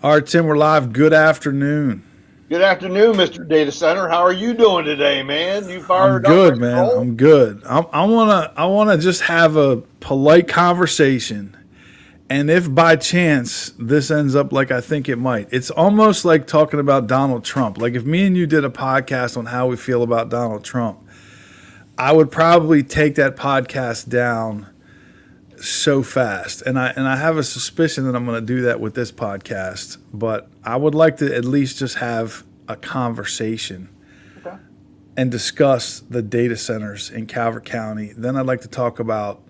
All right, Tim, we're live. Good afternoon. Good afternoon, Mr. Data Center. How are you doing today, man? You I'm fired up, good, ready to man. roll? I'm good. I wanna just have a polite conversation. And if by chance this ends up like I think it might, it's almost like talking about Donald Trump. Like if me and you did a podcast on how we feel about Donald Trump, I would probably take that podcast down so fast. And I have a suspicion that I'm going to do that with this podcast, but I would like to at least just have a conversation Okay. and discuss the data centers in Calvert County. Then I'd like to talk about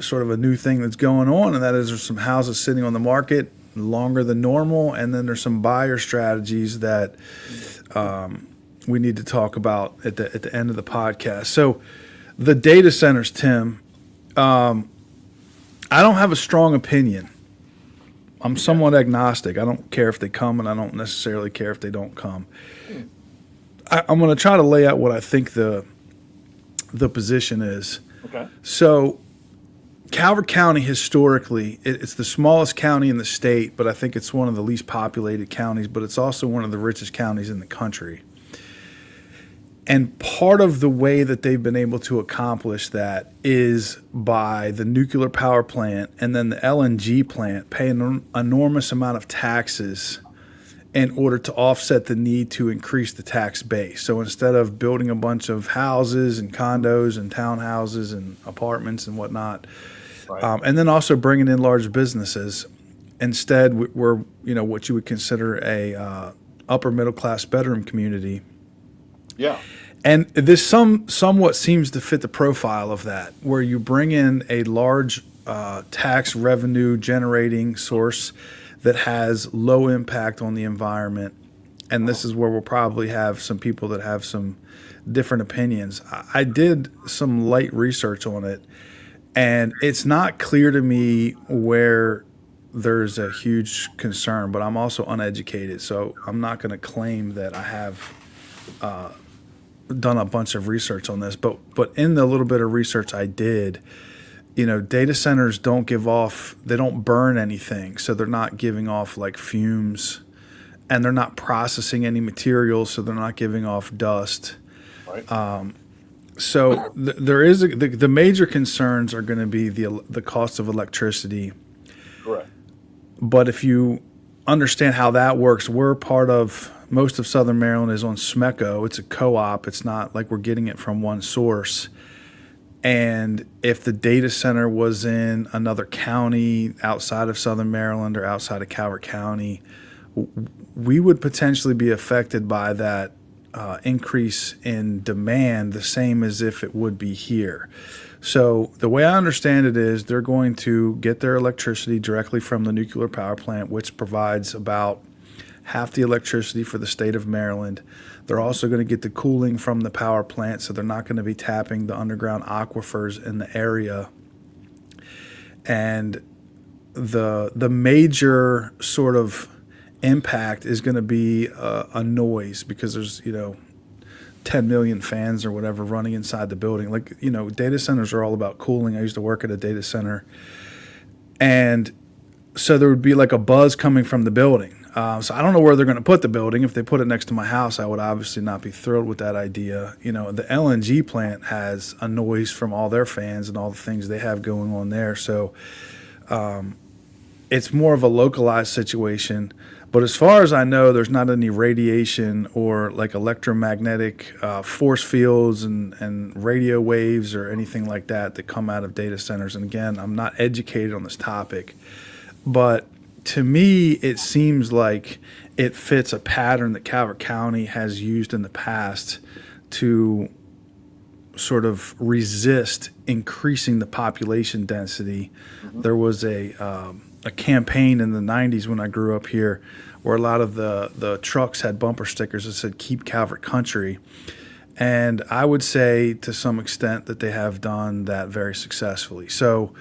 sort of a new thing that's going on, and that is there's some houses sitting on the market longer than normal, and then there's some buyer strategies that we need to talk about at the end of the podcast. So the data centers, Tim, I don't have a strong opinion. I'm Okay. somewhat agnostic. I don't care if they come, and I don't necessarily care if they don't come. Hmm. I'm going to try to lay out what I think the position is. Okay. So Calvert County historically, it's the smallest county in the state, but I think it's one of the least populated counties, but it's also one of the richest counties in the country. And part of the way that they've been able to accomplish that is by the nuclear power plant and then the LNG plant paying an enormous amount of taxes in order to offset the need to increase the tax base. So instead of building a bunch of houses and condos and townhouses and apartments and whatnot, Right. and then also bringing in large businesses. Instead, we're what you would consider a upper middle class bedroom community, Yeah. and this somewhat seems to fit the profile of that, where you bring in a large tax revenue generating source that has low impact on the environment. And this is where we'll probably have some people that have some different opinions. I did some light research on it, and it's not clear to me where there's a huge concern, but I'm also uneducated, so I'm not going to claim that I have done a bunch of research on this. But in the little bit of research I did, data centers they don't burn anything, so they're not giving off like fumes, and they're not processing any materials, so they're not giving off dust. Right. So there is the major concerns are going to be the cost of electricity. Correct. But if you understand how that works, we're part of most of Southern Maryland is on SMECO. It's a co-op. It's not like we're getting it from one source. And if the data center was in another county outside of Southern Maryland or outside of Calvert County, we would potentially be affected by that increase in demand the same as if it would be here. So the way I understand it is they're going to get their electricity directly from the nuclear power plant, which provides about half the electricity for the state of Maryland. They're also going to get the cooling from the power plant, so they're not going to be tapping the underground aquifers in the area. And the major sort of impact is going to be a noise, because there's 10 million fans or whatever running inside the building. Like, data centers are all about cooling. I used to work at a data center, and so there would be like a buzz coming from the building. So I don't know where they're going to put the building. If they put it next to my house, I would obviously not be thrilled with that idea. The LNG plant has a noise from all their fans and all the things they have going on there. So it's more of a localized situation. But as far as I know, there's not any radiation or like electromagnetic force fields and radio waves or anything like that come out of data centers. And again, I'm not educated on this topic, but to me, it seems like it fits a pattern that Calvert County has used in the past to sort of resist increasing the population density. Mm-hmm. There was a campaign in the 90s when I grew up here where a lot of the trucks had bumper stickers that said "Keep Calvert Country." And I would say to some extent that they have done that very successfully. So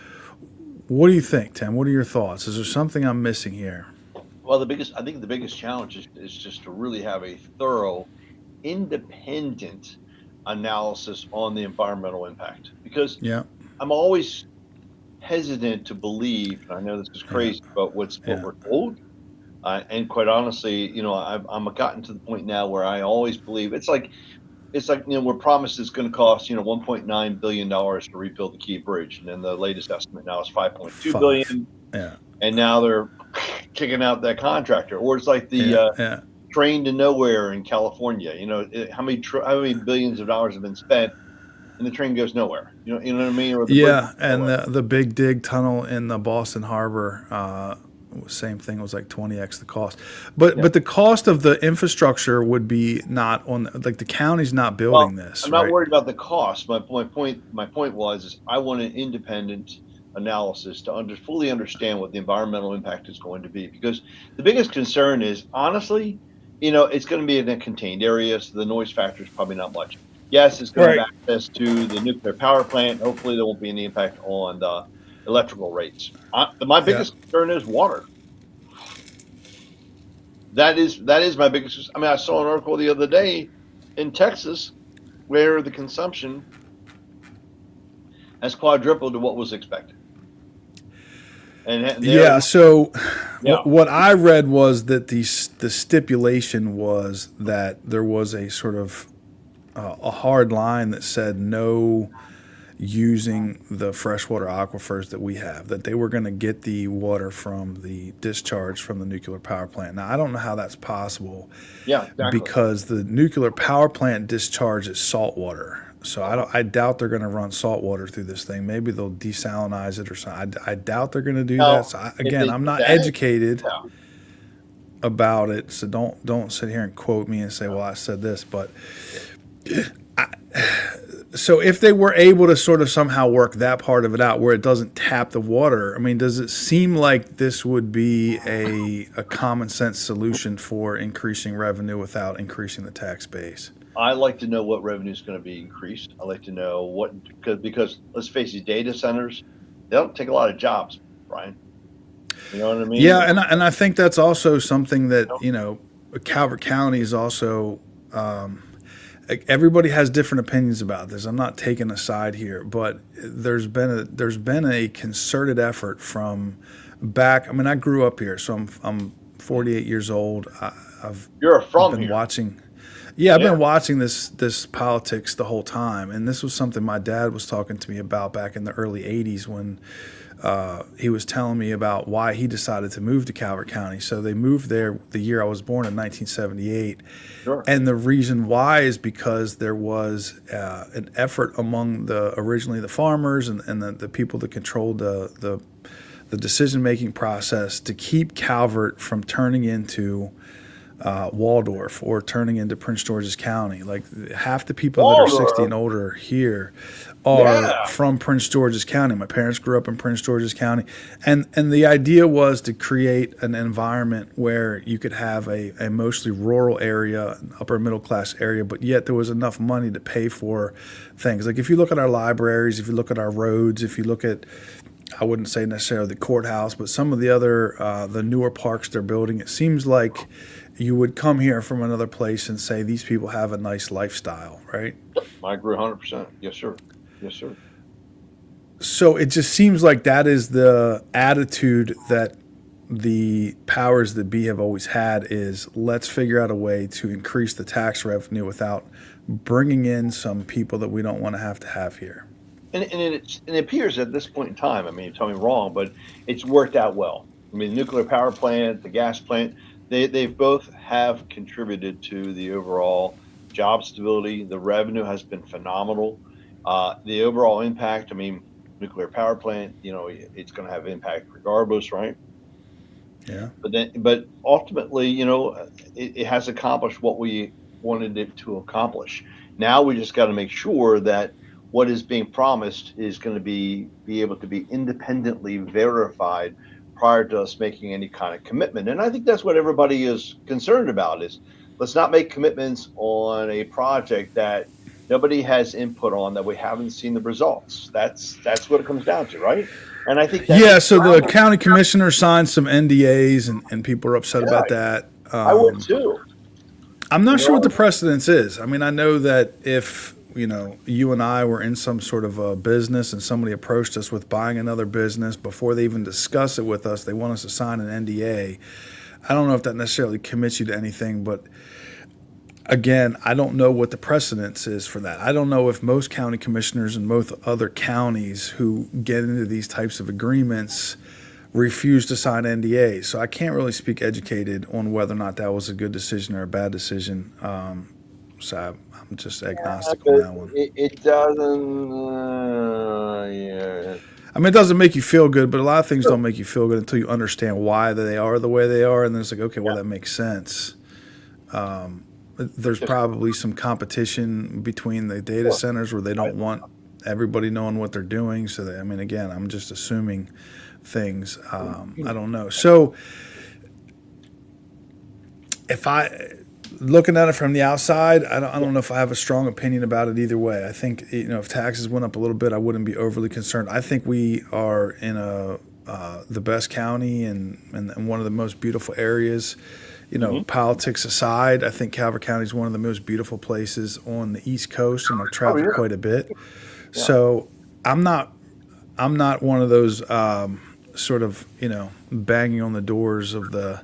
what do you think, Tim? What are your thoughts? Is there something I'm missing here? Well, I think the biggest challenge is just to really have a thorough, independent analysis on the environmental impact. Because Yeah, I'm always hesitant to believe, and I know this is yeah, crazy, but what yeah, we're told. And quite honestly, I'm gotten to the point now where I always believe it's like we're promised it's going to cost 1.9 billion dollars to rebuild the Key Bridge, and then the latest estimate now is 5.2 5. billion, Yeah. and now they're kicking out that contractor. Or it's like the Yeah. Yeah. train to nowhere in California. How many billions of dollars have been spent, and the train goes nowhere. You know what I mean? Or the bridge Yeah, goes and nowhere. the Big Dig tunnel in the Boston Harbor, same thing, was like 20x the cost. But Yeah. but the cost of the infrastructure would be not on, like, the county's not Well, building this, I'm not right? worried about the cost. My point was is I want an independent analysis to fully understand what the environmental impact is going to be, because the biggest concern is honestly, it's going to be in a contained area, so the noise factor is probably not much. Yes, it's going to Right. have access to the nuclear power plant. Hopefully, there won't be any impact on the electrical rates. My Yeah. biggest concern is water. That is my biggest. I mean, I saw an article the other day in Texas where the consumption has quadrupled to what was expected. And they're Yeah, so yeah, what I read was that the stipulation was that there was a sort of a hard line that said no using the freshwater aquifers that we have, that they were going to get the water from the discharge from the nuclear power plant. Now, I don't know how that's possible yeah, exactly. because the nuclear power plant discharge is salt water. So I doubt they're going to run salt water through this thing. Maybe they'll desalinize it or something. I doubt they're going to do Now, that. So if they again, I'm do not that, educated yeah, about it. So don't sit here and quote me and say, well, I said this. But so if they were able to sort of somehow work that part of it out where it doesn't tap the water, I mean, does it seem like this would be a common sense solution for increasing revenue without increasing the tax base? I like to know what revenue is going to be increased. I like to know what, because let's face it, data centers, they don't take a lot of jobs, Brian. You know what I mean? Yeah, and I think that's also something that, Calvert County is also, everybody has different opinions about this. I'm not taking a side here, but there's been a concerted effort from back. I mean, I grew up here, so I'm 48 years old. I've You're from been here. watching. Yeah, I've Yeah, been watching this politics the whole time, and this was something my dad was talking to me about back in the early '80s when he was telling me about why he decided to move to Calvert County. So they moved there the year I was born in 1978, sure. and the reason why is because there was an effort among originally the farmers and the people that controlled the decision making process to keep Calvert from turning into Waldorf or turning into Prince George's County. Like half the people that are 60 Waldorf. and older here Yeah. are from Prince George's County. My parents grew up in Prince George's County, and the idea was to create an environment where you could have a mostly rural area, an upper middle class area, but yet there was enough money to pay for things. Like if you look at our libraries, if you look at our roads, if you look at, I wouldn't say necessarily the courthouse, but some of the other the newer parks they're building, it seems like you would come here from another place and say these people have a nice lifestyle, right? I agree 100%. Yes, sir. Yes, sir. So it just seems like that is the attitude that the powers that be have always had, is let's figure out a way to increase the tax revenue without bringing in some people that we don't want to have here. And it appears at this point in time, I mean, tell me wrong, but it's worked out well. I mean, the nuclear power plant, the gas plant, they both have contributed to the overall job stability. The revenue has been phenomenal. The overall impact, I mean, nuclear power plant, it's going to have impact regardless, right? Yeah. But ultimately, it has accomplished what we wanted it to accomplish. Now we just got to make sure that what is being promised is going to be able to be independently verified prior to us making any kind of commitment. And I think that's what everybody is concerned about, is let's not make commitments on a project that nobody has input on, that we haven't seen the results. That's what it comes down to, right? And I think Yeah, so the county commissioner signed some NDAs, and people are upset about that. I would too. I'm not sure what the precedence is. I mean, I know that if you and I were in some sort of a business and somebody approached us with buying another business, before they even discuss it with us, they want us to sign an NDA. I don't know if that necessarily commits you to anything, but again, I don't know what the precedence is for that. I don't know if most county commissioners and most other counties who get into these types of agreements refuse to sign NDAs. So I can't really speak educated on whether or not that was a good decision or a bad decision. I'm just agnostic on that one. It doesn't. Yeah. I mean, it doesn't make you feel good, but a lot of things don't make you feel good until you understand why they are the way they are, and then it's like, okay, well, that makes sense. There's probably some competition between the data centers where they don't want everybody knowing what they're doing. So, I mean, again, I'm just assuming things. I don't know. So, if looking at it from the outside, I don't know if I have a strong opinion about it either way. I think, if taxes went up a little bit, I wouldn't be overly concerned. I think we are in the best county and one of the most beautiful areas. Politics aside, I think Calvert County is one of the most beautiful places on the East Coast, and I've traveled quite a bit. Yeah. So I'm not one of those sort of banging on the doors of the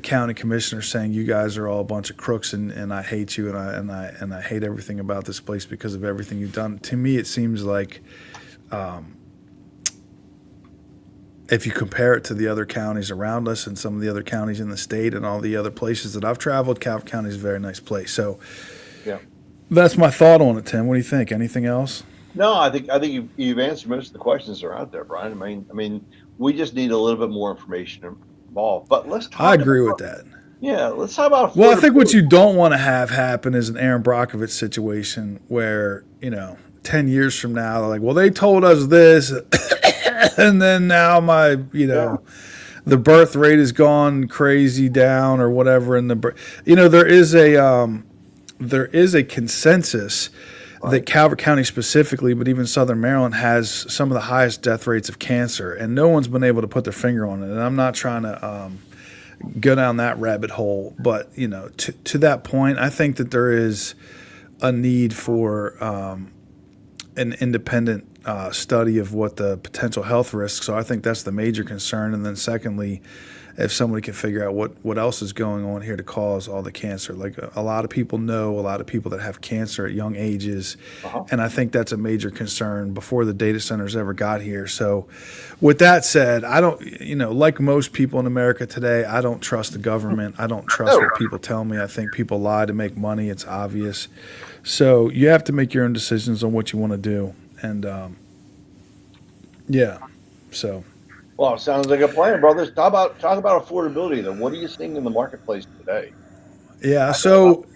county commissioner saying you guys are all a bunch of crooks and I hate you and I hate everything about this place because of everything you've done. To me, it seems like if you compare it to the other counties around us and some of the other counties in the state and all the other places that I've traveled, Calvert County is a very nice place. So yeah, that's my thought on it, Tim. What do you think? Anything else? No, I think you've answered most of the questions that are out there, Brian. I mean, we just need a little bit more information involved. But let's talk. I agree with that. Yeah, let's talk about. Well, I think what you don't want to have happen is an Aaron Brockovich situation where 10 years from now they're like, well, they told us this, and then now my the birth rate has gone crazy down or whatever, and there is a consensus that Calvert County specifically, but even Southern Maryland, has some of the highest death rates of cancer, and no one's been able to put their finger on it. And I'm not trying to go down that rabbit hole, but to that point, I think that there is a need for an independent study of what the potential health risks are. I think that's the major concern. And then secondly, if somebody can figure out what else is going on here to cause all the cancer. Like a lot of people know a lot of people that have cancer at young ages, and I think that's a major concern before the data centers ever got here. So with that said, I don't, like most people in America today, I don't trust the government. I don't trust what people tell me. I think people lie to make money. It's obvious. So you have to make your own decisions on what you want to do. And so. Well, it sounds like a plan, brothers. Talk about affordability. Then, what are you seeing in the marketplace today? Yeah. So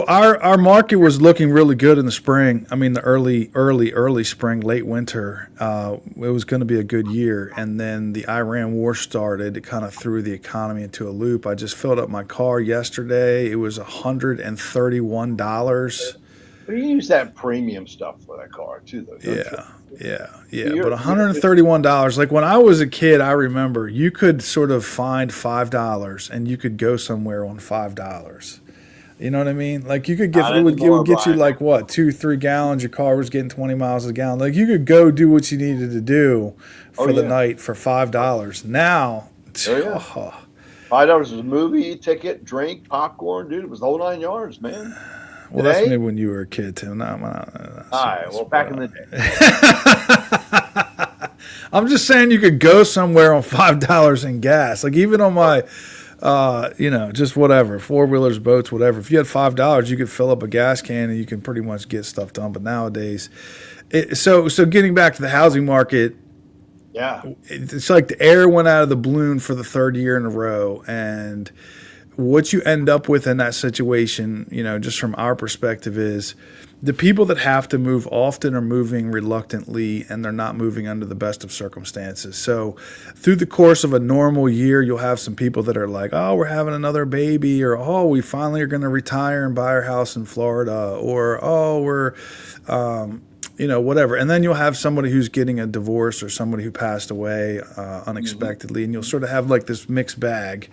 our market was looking really good in the spring. I mean, the early spring, late winter. It was going to be a good year, and then the Iran war started. It kind of threw the economy into a loop. I just filled up my car yesterday. It was $131. But you use that premium stuff for that car too, though. Yeah. But $131. Like when I was a kid, I remember you could sort of find $5 and you could go somewhere on $5. You know what I mean? Like you could it would get you like what, 2-3 gallons. Your car was getting 20 miles a gallon. Like you could go do what you needed to do for the night for $5. Now, $5 was a movie ticket, drink, popcorn, dude. It was the whole 9 yards, man. Well, that's maybe when you were a kid, Tim. All right. Well, back in the day. I'm just saying you could go somewhere on $5 in gas. Like even on my, just whatever, 4-wheelers, boats, whatever. If you had $5, you could fill up a gas can and you can pretty much get stuff done. But nowadays, so getting back to the housing market, it's like the air went out of the balloon for the third year in a row, and what you end up with in that situation, just from our perspective, is the people that have to move often are moving reluctantly, and they're not moving under the best of circumstances. So through the course of a normal year, you'll have some people that are like, oh, we're having another baby, or, oh, we finally are going to retire and buy our house in Florida, or, oh, we're, whatever. And then you'll have somebody who's getting a divorce or somebody who passed away unexpectedly, and you'll sort of have like this mixed bag.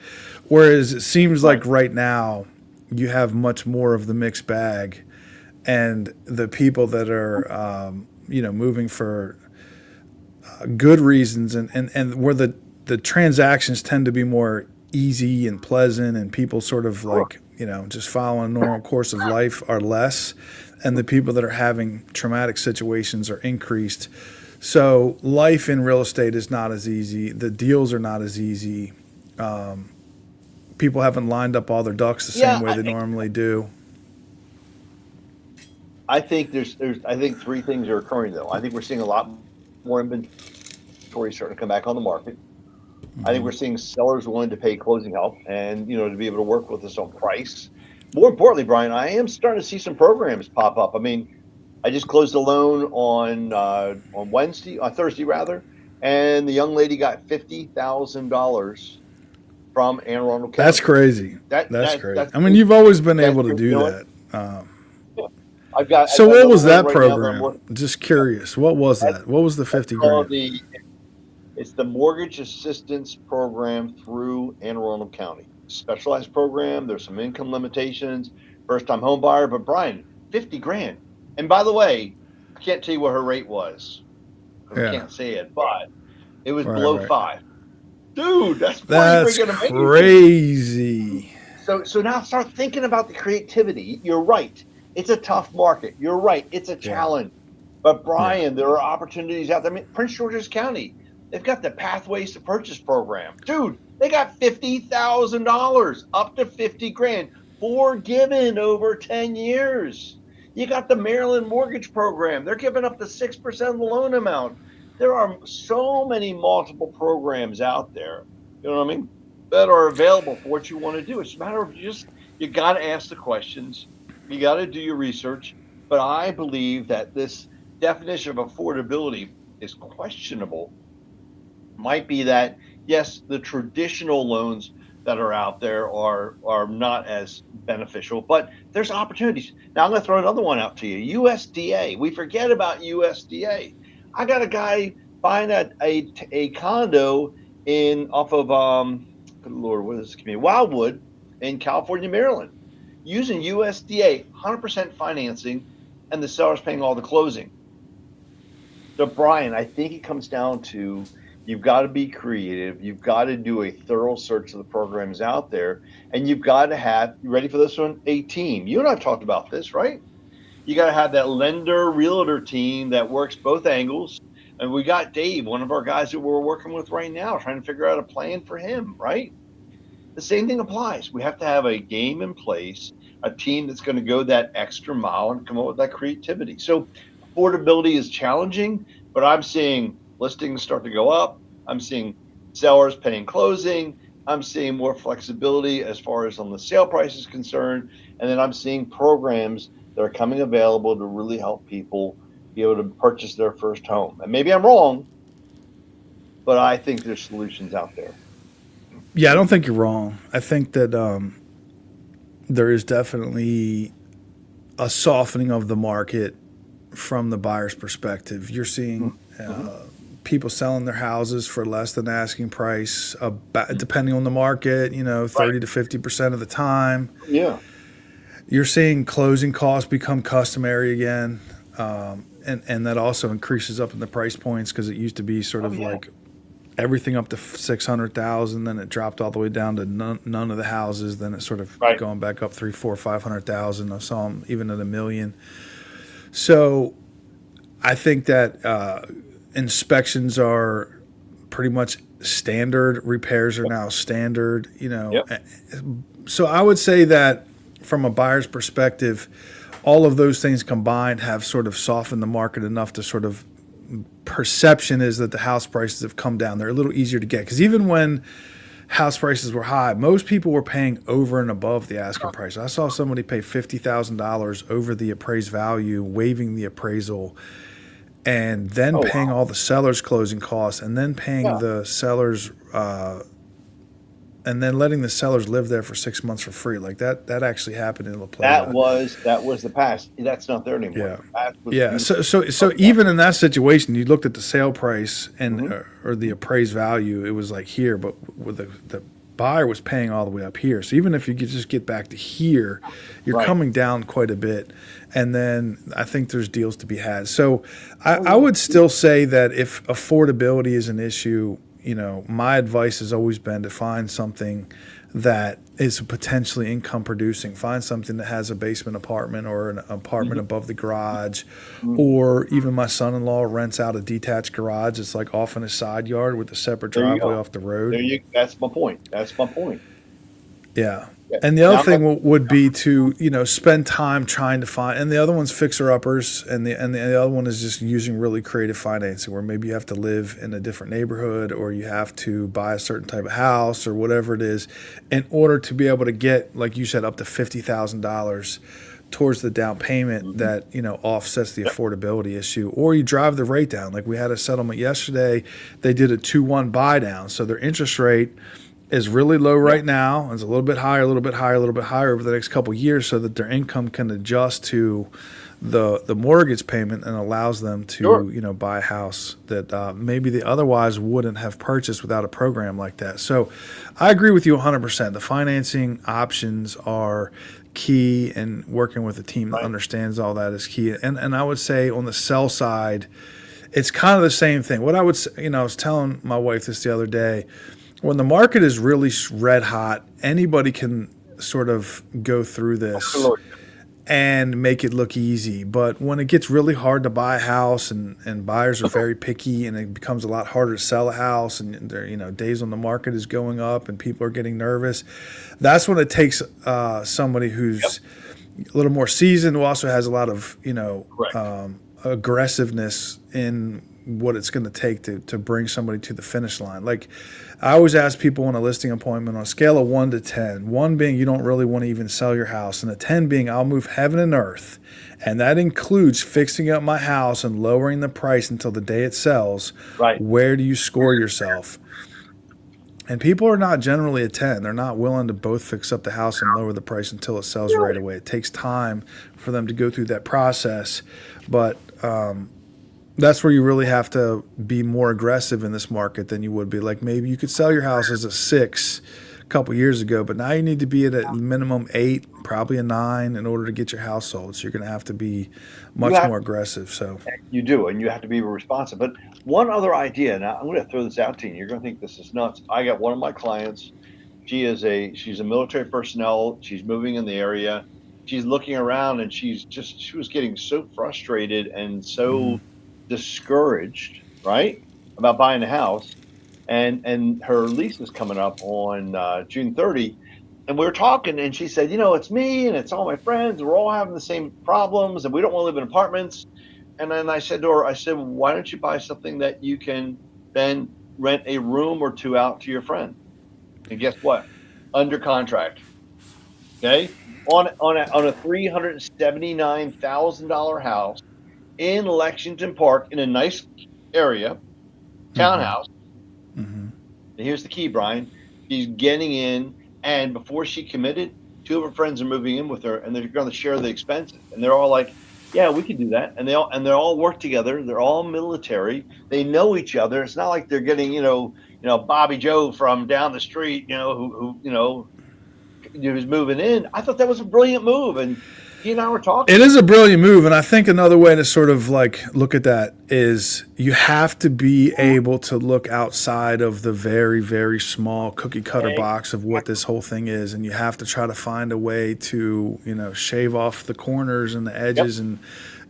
Whereas it seems like right now you have much more of the mixed bag, and the people that are, moving for good reasons and where the the transactions tend to be more easy and pleasant, and people sort of Sure. like, just following a normal course of life are less, and the people that are having traumatic situations are increased. So life in real estate is not as easy. The deals are not as easy. People haven't lined up all their ducks the Yeah, same way they normally do. I think I think three things are occurring though. I think we're seeing a lot more inventory starting to come back on the market. I think we're seeing sellers willing to pay closing help and to be able to work with us on price. More importantly, Brian, I am starting to see some programs pop up. I mean, I just closed a loan on Thursday rather, and the young lady got $50,000 from Anne Arundel That's County. crazy. That's crazy. That's I mean, you've always been able to you do know what? that. I've So got what another was loan that right now that I'm program? working. Just curious. What was That's, that? What was the that's 50 called grand? it's the Mortgage Assistance Program through Anne Arundel County. Specialized program. There's some income limitations. First time home buyer, but Brian, 50 grand. And by the way, I can't tell you what her rate was because I Yeah. can't say it, but it was Right, below right. 5. Dude, that's pretty That's freaking amazing. crazy. So now start thinking about the creativity. You're right. It's a tough market. You're right. It's a Yeah. challenge. But Yeah. Brian, there are opportunities out there. I mean, Prince George's County, they've got the Pathways to Purchase program. Dude, they got $50,000, up to 50 grand, forgiven over 10 years. You got the Maryland Mortgage Program. They're giving up to 6% of the loan amount. There are so many multiple programs out there, you know what I mean, that are available for what you want to do. It's a matter of you got to ask the questions. You got to do your research. But I believe that this definition of affordability is questionable. Might be that, yes, the traditional loans that are out there are not as beneficial, but there's opportunities. Now I'm going to throw another one out to you. USDA. We forget about USDA. I got a guy buying a condo in off of good Lord, what is this community? Wildwood in California, Maryland, using USDA 100% financing, and the seller's paying all the closing. So Brian, I think it comes down to you've got to be creative. You've got to do a thorough search of the programs out there, and you've got to have, you ready for this one? A team. You and I have talked about this, right? You got to have that lender realtor team that works both angles. And we got Dave, one of our guys that we're working with right now, trying to figure out a plan for him, right? The same thing applies. We have to have a game in place, a team that's going to go that extra mile and come up with that creativity. So affordability is challenging, but I'm seeing listings start to go up. I'm seeing sellers paying closing. I'm seeing more flexibility as far as on the sale price is concerned. And then I'm seeing programs that are coming available to really help people be able to purchase their first home. And maybe I'm wrong, but I think there's solutions out there. Yeah, I don't think you're wrong. I think that there is definitely a softening of the market from the buyer's perspective. You're seeing people selling their houses for less than asking price, depending on the market, 30 to 50% of the time. Yeah. You're seeing closing costs become customary again. And that also increases up in the price points because it used to be sort of like everything up to 600,000, then it dropped all the way down to none of the houses. Then it sort of going back up 300, 400, 500,000. I saw them even at $1 million. So I think that inspections are pretty much standard. Repairs are now standard. So I would say that from a buyer's perspective, all of those things combined have sort of softened the market enough to sort of perception is that the house prices have come down. They're a little easier to get because even when house prices were high, most people were paying over and above the asking price. I saw somebody pay $50,000 over the appraised value, waiving the appraisal, and then paying all the seller's closing costs, and then paying the sellers, and then letting the sellers live there for 6 months for free. Like that actually happened in La Plata. That was the past. That's not there anymore. Yeah. So even in that situation, you looked at the sale price and or the appraised value. It was like here, but with the buyer was paying all the way up here. So even if you could just get back to here, you're coming down quite a bit. And then I think there's deals to be had. So I would still say that if affordability is an issue, my advice has always been to find something that is potentially income producing. Find something that has a basement apartment or an apartment above the garage, or even my son-in-law rents out a detached garage. It's like off in his side yard with a separate There you driveway go. off the road. That's my point. That's my point. Yeah. Yeah. And the other Now, thing would be to, spend time trying to find, and the other one's fixer uppers, and the other one is just using really creative financing, where maybe you have to live in a different neighborhood, or you have to buy a certain type of house or whatever it is, in order to be able to get, like you said, up to $50,000 towards the down payment that offsets the affordability issue. Or you drive the rate down. Like we had a settlement yesterday, they did a 2-1 buy down, so their interest rate is really low right now. It's a little bit higher, a little bit higher, a little bit higher over the next couple of years, so that their income can adjust to the mortgage payment and allows them to buy a house that maybe they otherwise wouldn't have purchased without a program like that. So I agree with you 100%. The financing options are key, and working with a team that understands all that is key. And I would say on the sell side, it's kind of the same thing. What I would say, I was telling my wife this the other day. When the market is really red hot, anybody can sort of go through this and make it look easy. But when it gets really hard to buy a house, and buyers are very picky, and it becomes a lot harder to sell a house, and days on the market is going up and people are getting nervous, that's when it takes somebody who's a little more seasoned, who also has a lot of aggressiveness in what it's going to take to bring somebody to the finish line. Like I always ask people on a listing appointment, on a scale of 1 to 10, 1 being you don't really want to even sell your house, and a 10 being I'll move heaven and earth. And that includes fixing up my house and lowering the price until the day it sells. Right. Where do you score yourself? And people are not generally a 10. They're not willing to both fix up the house and lower the price until it sells right away. It takes time for them to go through that process. But that's where you really have to be more aggressive in this market than you would be. Like maybe you could sell your house as a 6 a couple years ago, but now you need to be at a minimum 8, probably a 9 in order to get your house sold. So you're going to have to be much more aggressive. So you do, and you have to be responsive. But one other idea, now I'm going to throw this out to you. You're going to think this is nuts. I got one of my clients. She's a military personnel. She's moving in the area. She's looking around, and she was getting so frustrated and so discouraged, right, about buying a house, and her lease is coming up on June 30, and we were talking, and she said, it's me and it's all my friends, we're all having the same problems, and we don't want to live in apartments. And then I said to her, why don't you buy something that you can then rent a room or 2 out to your friend? And guess what? Under contract. Okay, on a $379,000 house in Lexington Park, in a nice area, townhouse. And here's the key, Brian. She's getting in, and before she committed, 2 of her friends are moving in with her, and they're going to share the expenses. And they're all like, "Yeah, we can do that." And they all work together. They're all military. They know each other. It's not like they're getting Bobby Joe from down the street, who's moving in. I thought that was a brilliant move, and he and I were talking. It is a brilliant move, and I think another way to sort of like look at that is you have to be able to look outside of the very, very small cookie cutter box of what this whole thing is, and you have to try to find a way to shave off the corners and the edges and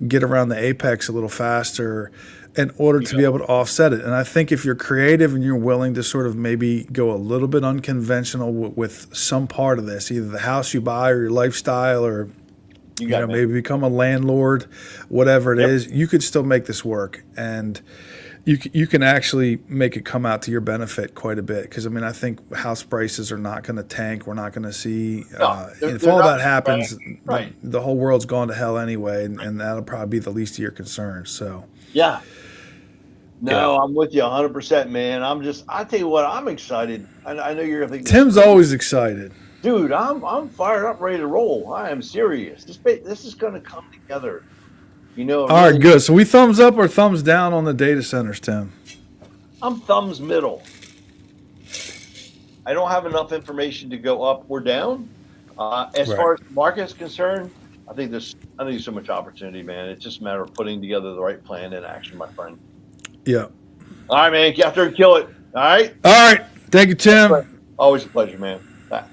get around the apex a little faster in order to be able to offset it. And I think if you're creative and you're willing to sort of maybe go a little bit unconventional with some part of this, either the house you buy or your lifestyle, or maybe become a landlord, whatever it is, you could still make this work, and you can actually make it come out to your benefit quite a bit. Because I think house prices are not going to tank. We're not going to see if all that happens, the whole world's gone to hell anyway, and that'll probably be the least of your concerns. So I'm with you 100%, man. I tell you what, I'm excited. I know you're going to think Tim's always excited. Dude, I'm fired up, ready to roll. I am serious. This is going to come together. All right, good. So we thumbs up or thumbs down on the data centers, Tim? I'm thumbs middle. I don't have enough information to go up or down. As far as the market is concerned, I think there's so much opportunity, man. It's just a matter of putting together the right plan in action, my friend. Yeah. All right, man. Get out there and kill it. All right. All right. Thank you, Tim. Always a pleasure, man. Bye.